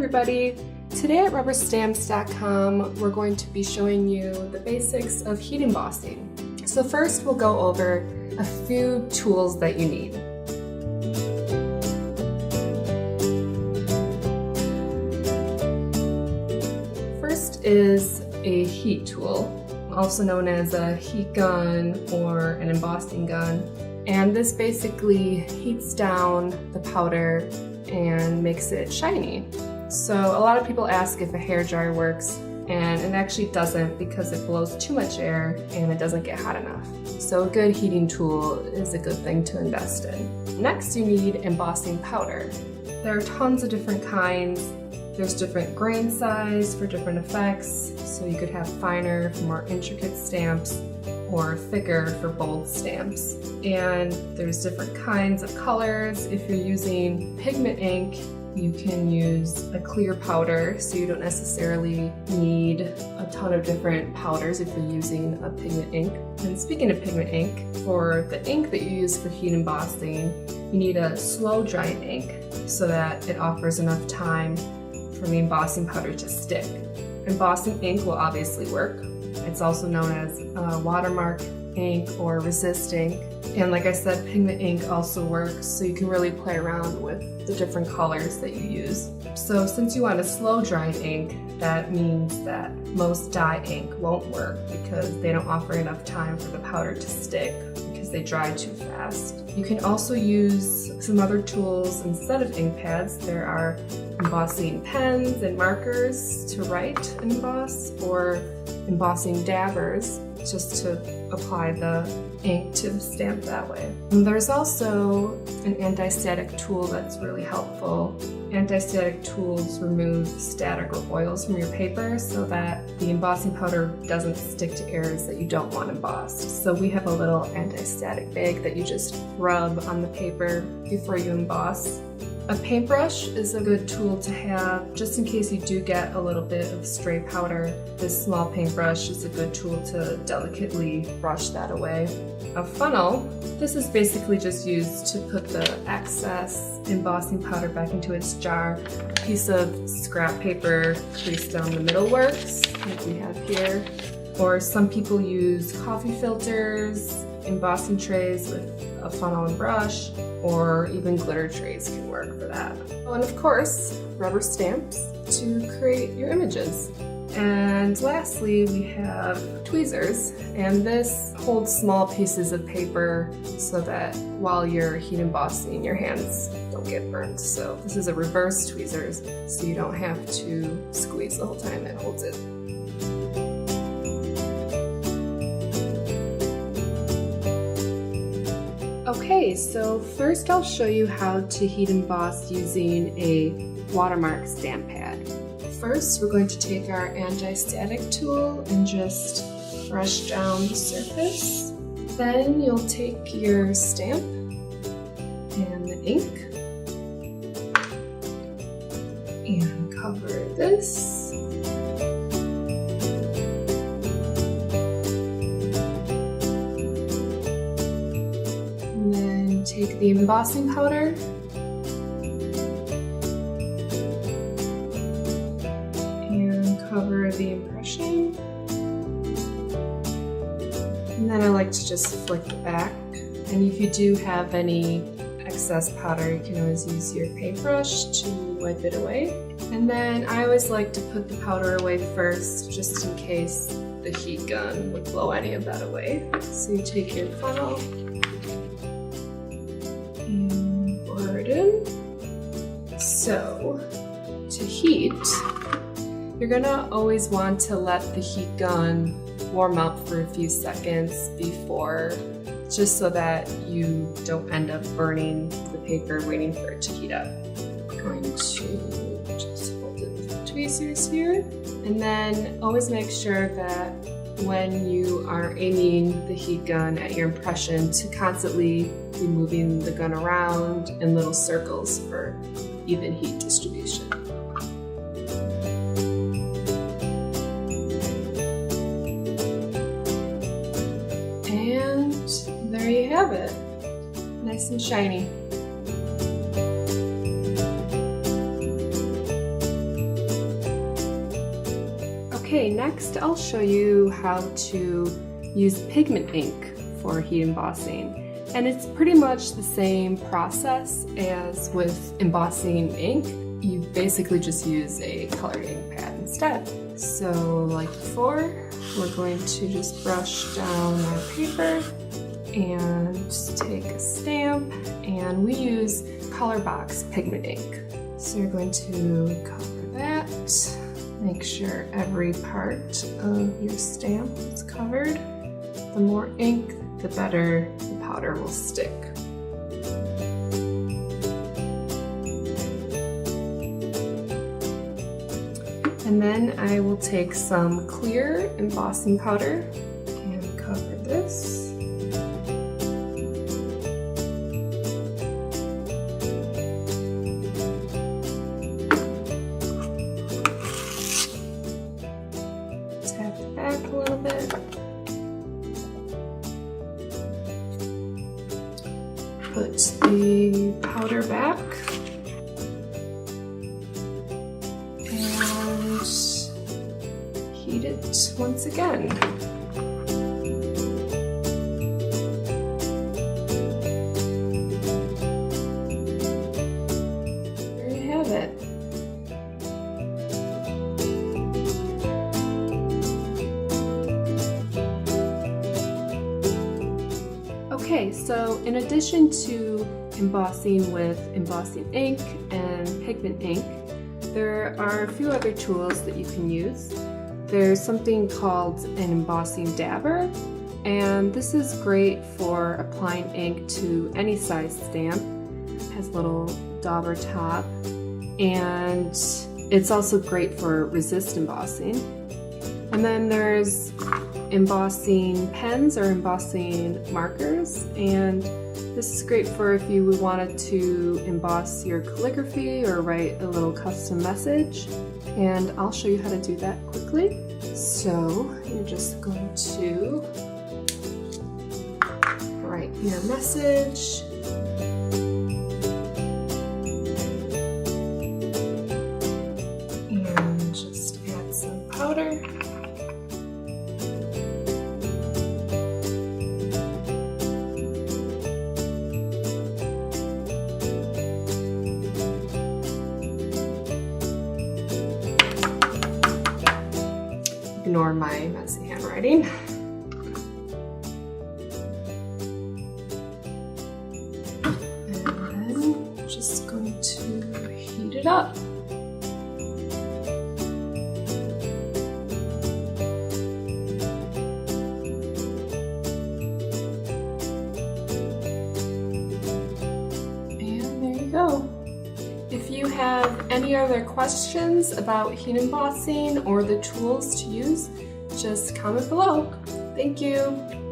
everybody! Today at RubberStamps.com we're going to be showing you the basics of heat embossing. So first we'll go over a few tools that you need. First is a heat tool, also known as a heat gun or an embossing gun. And this basically heats down the powder and makes it shiny. So a lot of people ask if a hairdryer works, and it actually doesn't because it blows too much air and it doesn't get hot enough. So a good heating tool is a good thing to invest in. Next, you need embossing powder. There are tons of different kinds. There's different grain size for different effects, so you could have finer for more intricate stamps or thicker for bold stamps. And there's different kinds of colors. If you're using pigment ink, you can use a clear powder, so you don't necessarily need a ton of different powders if you're using a pigment ink. And speaking of pigment ink, for the ink that you use for heat embossing, you need a slow drying ink so that it offers enough time for the embossing powder to stick. Embossing ink will obviously work. It's also known as watermark ink or resist ink. And like I said, pigment ink also works, so you can really play around with the different colors that you use. So since you want a slow drying ink, that means that most dye ink won't work because they don't offer enough time for the powder to stick because they dry too fast. You can also use some other tools instead of ink pads. There are embossing pens and markers to write and emboss, or embossing dabbers just to apply the ink to the stamp that way. And there's also an anti-static tool that's really helpful. Anti-static tools remove static or oils from your paper so that the embossing powder doesn't stick to areas that you don't want embossed. So we have a little anti-static bag that you just rub on the paper before you emboss. A paintbrush is a good tool to have just in case you do get a little bit of stray powder. This small paintbrush is a good tool to delicately brush that away. A funnel, this is basically just used to put the excess embossing powder back into its jar. A piece of scrap paper creased down the middle works, like we have here. Or some people use coffee filters, embossing trays with a funnel and brush, or even glitter trays can work for that. Oh, and of course, rubber stamps to create your images. And lastly, we have tweezers, and this holds small pieces of paper so that while you're heat embossing, your hands don't get burned. So this is a reverse tweezers, so you don't have to squeeze the whole time it holds it. Okay, so first I'll show you how to heat emboss using a watermark stamp pad. First, we're going to take our anti-static tool and just brush down the surface. Then you'll take your stamp and the ink and cover this. Take the embossing powder and cover the impression. And then I like to just flick the back. And if you do have any excess powder, you can always use your paintbrush to wipe it away. And then I always like to put the powder away first, just in case the heat gun would blow any of that away. So you take your funnel and pour it in. So to heat, you're gonna always want to let the heat gun warm up for a few seconds before, just so that you don't end up burning the paper waiting for it to heat up. I'm going to just hold it with the tweezers here, and then always make sure that when you are aiming the heat gun at your impression to constantly be moving the gun around in little circles for even heat distribution. And there you have it, nice and shiny. Okay, next I'll show you how to use pigment ink for heat embossing. And it's pretty much the same process as with embossing ink. You basically just use a colored ink pad instead. So like before, we're going to just brush down our paper and take a stamp, and we use Color Box pigment ink. So you're going to cover that. Make sure every part of your stamp is covered. The more ink, the better the powder will stick. And then I will take some clear embossing powder and cover this. Tap it back a little bit. Put the powder back and heat it once again. There you have it. Okay, so in addition to embossing with embossing ink and pigment ink, there are a few other tools that you can use. There's something called an embossing dabber, and this is great for applying ink to any size stamp. It has a little dauber top, and it's also great for resist embossing. And then there's embossing pens or embossing markers, and this is great for if you wanted to emboss your calligraphy or write a little custom message. And I'll show you how to do that quickly. So you're just going to write your message. And just add some powder. Ignore my messy handwriting. And then just going to heat it up. And there you go. If you have any other questions about heat embossing or the tools to use, just comment below. Thank you.